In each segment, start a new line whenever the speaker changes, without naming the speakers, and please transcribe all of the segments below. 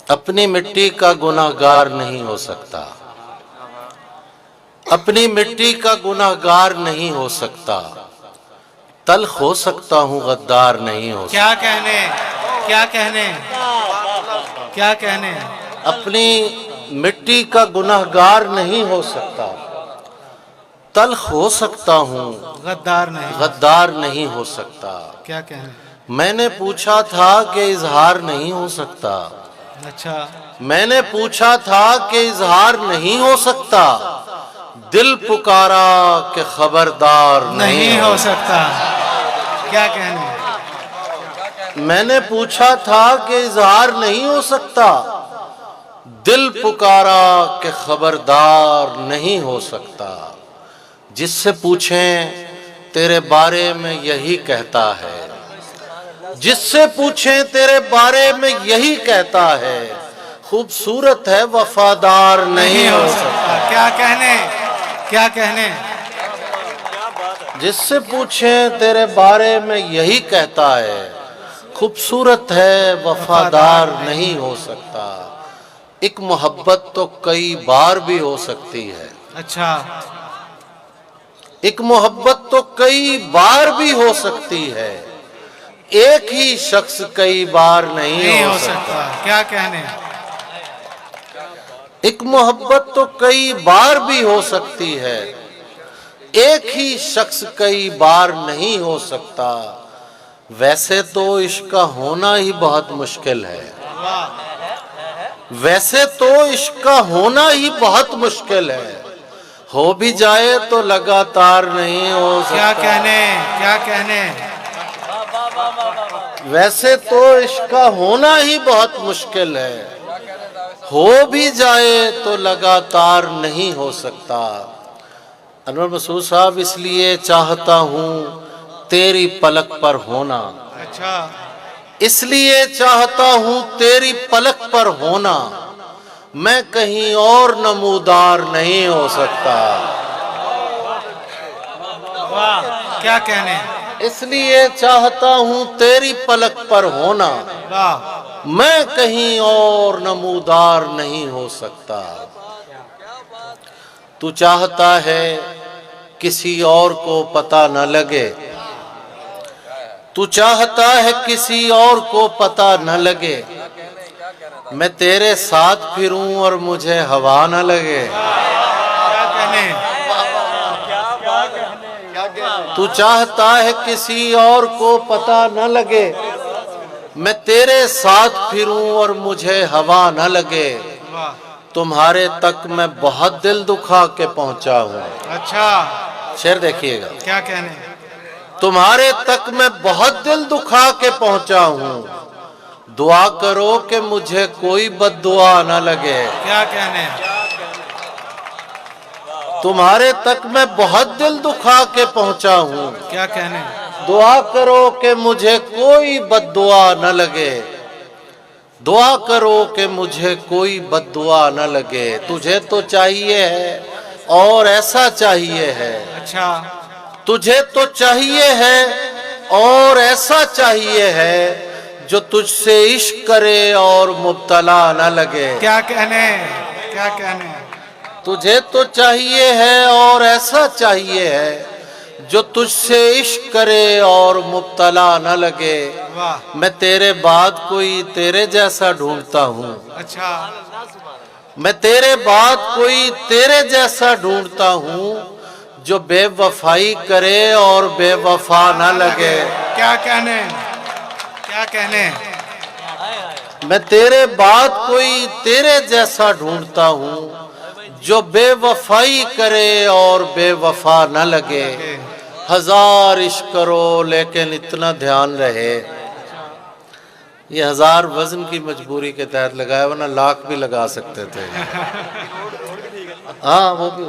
اپنی مٹی کا گناہگار نہیں ہو سکتا، اپنی مٹی کا گناہگار نہیں ہو سکتا، تلخ ہو سکتا ہوں غدار نہیں ہو سکتا۔
کیا کہنے، کیا کہنے، کیا کہنے۔
اپنی مٹی کا گناہگار نہیں ہو سکتا، تلخ ہو سکتا ہوں
غدار نہیں،
غدار نہیں ہو سکتا۔
کیا کہنے۔
میں نے پوچھا تھا کہ اظہار نہیں ہو سکتا،
اچھا،
میں نے پوچھا تھا کہ اظہار نہیں ہو سکتا، دل پکارا کہ خبردار
نہیں ہو سکتا۔ کیا کہنے۔
میں نے پوچھا تھا کہ اظہار نہیں ہو سکتا، دل پکارا کہ خبردار نہیں ہو سکتا۔ جس سے پوچھیں تیرے بارے میں یہی کہتا ہے، جس سے پوچھیں تیرے بارے میں یہی کہتا ہے، خوبصورت ہے وفادار نہیں ہو سکتا۔
کیا کہنے، کیا کہنے۔
جس سے پوچھیں تیرے بارے میں یہی کہتا ہے، خوبصورت ہے وفادار نہیں ہو سکتا۔ ایک محبت تو کئی بار بھی ہو سکتی ہے،
اچھا،
ایک محبت تو کئی بار بھی ہو سکتی ہے، ایک ہی شخص کئی بار نہیں ہو سکتا۔
کیا کہنے۔
ایک محبت تو کئی بار بھی ہو سکتی ہے، ایک ہی شخص کئی بار نہیں ہو سکتا۔ ویسے تو عشق کا ہونا ہی بہت مشکل ہے، ویسے تو عشق کا ہونا ہی بہت مشکل ہے، ہو بھی جائے تو لگاتار نہیں ہو سکتا۔
کیا کہنے، کیا کہنے۔
ویسے تو عشق کا ہونا ہی بہت مشکل ہے، ہو بھی جائے تو لگاتار نہیں ہو سکتا۔ انور مسعود صاحب، اس لیے چاہتا ہوں تیری پلک پر ہونا،
اچھا،
اس لیے چاہتا ہوں تیری پلک پر ہونا، میں کہیں اور نمودار نہیں ہو سکتا۔
واہ، کیا کہنے۔
اس لیے چاہتا ہوں تیری پلک پر ہونا،
واہ،
میں کہیں اور نمودار نہیں ہو سکتا۔ تو چاہتا ہے کسی اور کو پتہ نہ لگے، تو چاہتا ہے کسی اور کو پتہ نہ لگے، میں تیرے ساتھ پھروں اور مجھے ہوا نہ لگے۔
کیا کہنے۔
تو چاہتا ہے کسی اور کو پتہ نہ لگے، میں تیرے ساتھ پھروں اور مجھے ہوا نہ لگے،
واہ،
تمہارے تک میں بہت دل دکھا کے پہنچا ہوں۔
اچھا،
شعر دیکھیے گا۔
کیا کہنے۔
تمہارے تک میں بہت دل دکھا کے پہنچا ہوں، دعا کرو کہ مجھے کوئی بد دعا نہ لگے۔
کیا کہنے۔
تمہارے تک میں بہت دل دکھا کے پہنچا ہوں،
کیا کہنے۔
دعا کرو کہ مجھے کوئی بد دعا نہ لگے، دعا کرو کہ مجھے کوئی بد دعا نہ لگے۔ تجھے تو چاہیے ہے اور ایسا چاہیے ہے،
اچھا،
تجھے تو چاہیے ہے اور ایسا چاہیے ہے، جو تجھ سے عشق کرے اور مبتلا نہ لگے۔
کیا کہنے، کیا کہنے۔
تجھے تو چاہیے ہے اور ایسا چاہیے ہے، جو تجھ سے عشق کرے اور مبتلا نہ لگے۔
واہ،
میں تیرے بعد کوئی تیرے جیسا ڈھونڈتا ہوں،
اچھا،
میں تیرے بعد کوئی تیرے جیسا ڈھونڈتا ہوں، جو بے وفائی کرے اور بے وفا نہ لگے۔
کیا کہنے، کیا کہنے۔
میں تیرے بعد کوئی تیرے جیسا ڈھونڈتا ہوں، جو بے وفائی کرے اور بے وفا نہ لگے۔ ہزار عشق کرو لیکن اتنا دھیان رہے، یہ ہزار وزن کی مجبوری کے تحت لگایا، ورنہ لاکھ بھی لگا سکتے تھے۔ ہاں وہ بھی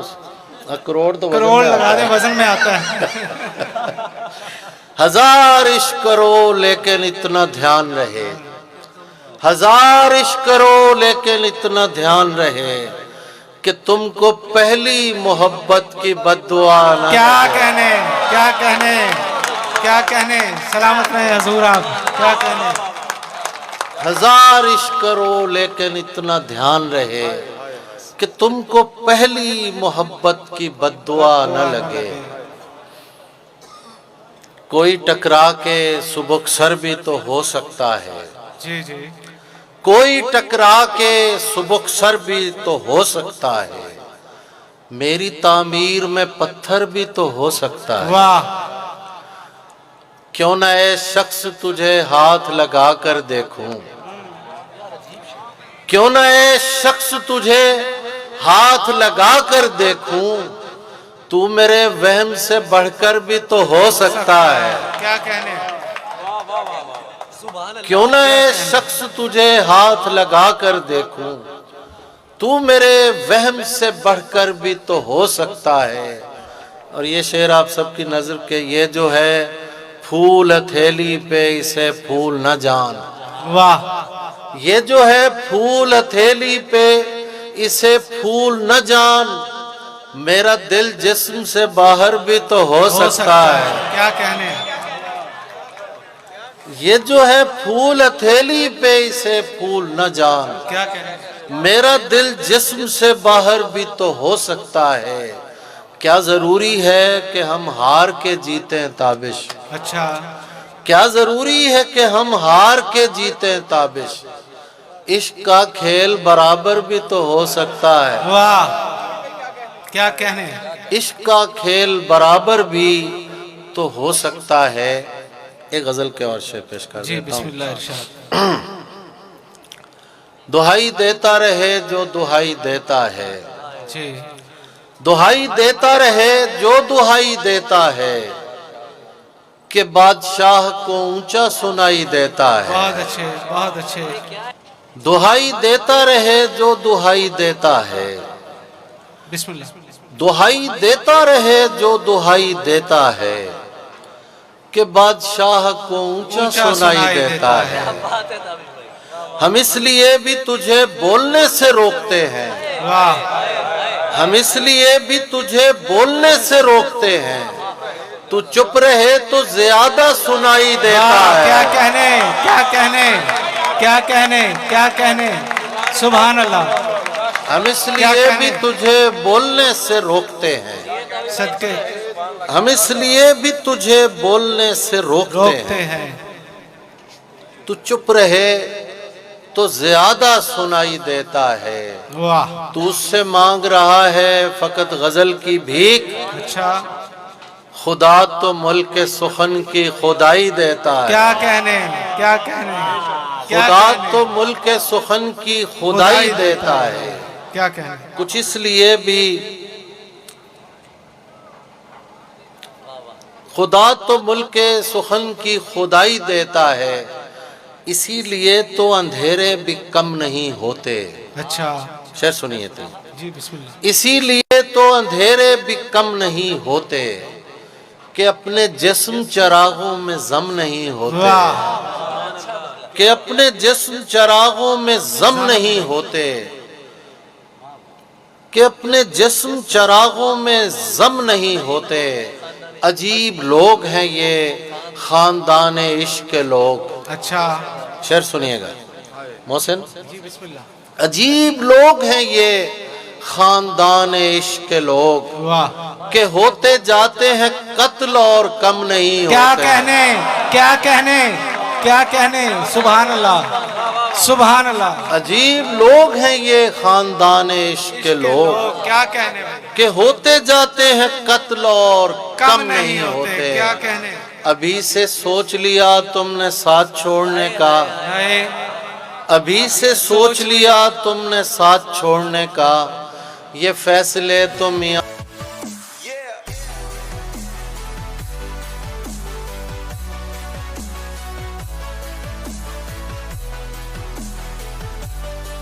کروڑ تو
کروڑ لگا دیں، وزن میں آتا ہے۔
ہزار عشق کرو لیکن اتنا دھیان رہے، ہزار عشق کرو لیکن اتنا دھیان رہے، کہ تم کو پہلی محبت کی بد دعا نہ
کیا
لگے۔
کہنے، کیا کہنے، کیا کہنے، سلامت رہے حضور آپ، کیا کہنے۔
ہزار عشق کرو لیکن اتنا دھیان رہے کہ تم کو پہلی محبت کی بد دعا نہ لگے۔ کوئی ٹکرا کے سبک سر بھی تو ہو سکتا ہے،
جی جی،
کوئی ٹکرا کے سبک سر بھی تو ہو سکتا ہے، میری تعمیر میں پتھر بھی تو ہو سکتا ہے۔
واہ،
کیوں نہ اے شخص تجھے ہاتھ لگا کر دیکھوں، کیوں نہ اے شخص تجھے ہاتھ لگا کر دیکھوں، تو میرے وہم سے بڑھ کر بھی تو ہو سکتا ہے۔
کیا کہنے،
کیوں نہ اے شخص تجھے ہاتھ لگا کر دیکھوں، تو میرے وہم سے بڑھ کر بھی تو ہو سکتا ہے۔ اور یہ شعر آپ سب کی نظر کے، یہ جو ہے پھول ہتھیلی پہ اسے پھول نہ جان،
واہ،
یہ جو ہے پھول ہتھیلی پہ اسے پھول نہ جان، میرا دل جسم سے باہر بھی تو ہو سکتا ہے۔
کیا کہنے،
یہ جو ہے پھول ہتھیلی پہ اسے پھول نہ جان،
کیا کہنے،
میرا دل جسم سے باہر بھی تو ہو سکتا ہے۔ کیا ضروری ہے کہ ہم ہار کے جیتیں تابش،
اچھا،
کیا ضروری ہے کہ ہم ہار کے جیتیں تابش، عشق کا کھیل برابر بھی تو ہو سکتا ہے۔
واہ، کیا کہنے،
عشق کا کھیل برابر بھی تو ہو سکتا ہے۔ ایک غزل کے اور شعر پیش کر
جی
دیتا
بسم
ہوں۔
اللہ ارشاد۔
دہائی دیتا رہے جو دہائی دیتا ہے،
جی،
دہائی دیتا رہے جو دہائی دیتا ہے، کہ بادشاہ کو اونچا سنائی دیتا ہے۔
بہت اچھے، بہت اچھے،
دہائی دیتا رہے جو دہائی دیتا ہے،
بسم اللہ،
دہائی دیتا رہے جو دہائی دیتا ہے، کہ بادشاہ کو اونچا سنائی دیتا ہے۔ ہم اس لیے بھی تجھے بولنے سے روکتے ہیں،
واہ،
ہم اس لیے بھی تجھے بولنے سے روکتے ہیں، تو چپ رہے تو زیادہ سنائی دیتا
واہ، کیا
ہے۔
کہنے، کیا کہنے، کیا کہنے، کیا کہنے، سبحان اللہ،
ہم اس
کیا
لیے
کہنے؟
بھی تجھے بولنے سے روکتے ہیں،
صدقے
ہم اس لیے بھی تجھے بولنے سے روکتے
روکتے
ہیں،
ہیں،
تو چپ رہے تو زیادہ سنائی دیتا ہے۔
واہ،
تو اس سے مانگ رہا ہے فقط غزل کی بھیک،
اچھا،
خدا تو ملک سخن کی خدائی دیتا ہے۔
کیا کہنے، کیا کہنے، کیا
خدا
کہنے،
تو ملک سخن کی خدائی دیتا ہے۔
کیا کہنے،
کچھ اس لیے بھی خدا تو ملک سخن کی خدائی دیتا ہے، اسی لیے تو اندھیرے بھی کم نہیں ہوتے۔
اچھا،
شعر سنیے تو،
جی بسم اللہ،
اسی لیے تو اندھیرے بھی کم نہیں ہوتے، کہ اپنے جسم چراغوں میں ضم نہیں ہوتے،
واہ،
کہ اپنے جسم چراغوں میں ضم نہیں ہوتے، کہ اپنے جسم چراغوں میں ضم نہیں ہوتے۔ عجیب لوگ ہیں یہ خاندان عشق کے لوگ۔
اچھا،
شعر سنیے گا محسن،
جی بسم اللہ،
عجیب لوگ ہیں یہ خاندان عشق کے لوگ،
واہ،
کہ ہوتے جاتے ہیں قتل اور کم نہیں ہوتے۔
کیا کہنے، کیا کہنے، کیا کہنے، سبحان اللہ، سبحان اللہ،
عجیب لوگ ہیں یہ خاندان عشق کے لوگ،
کیا کہنے،
کہ ہوتے جاتے ہیں قتل اور کم نہیں ہوتے۔
کیا کہنے،
ابھی سے سوچ لیا تم نے ساتھ چھوڑنے کا،
اے،
ابھی سے سوچ لیا تم نے ساتھ چھوڑنے کا، یہ فیصلے تو میاں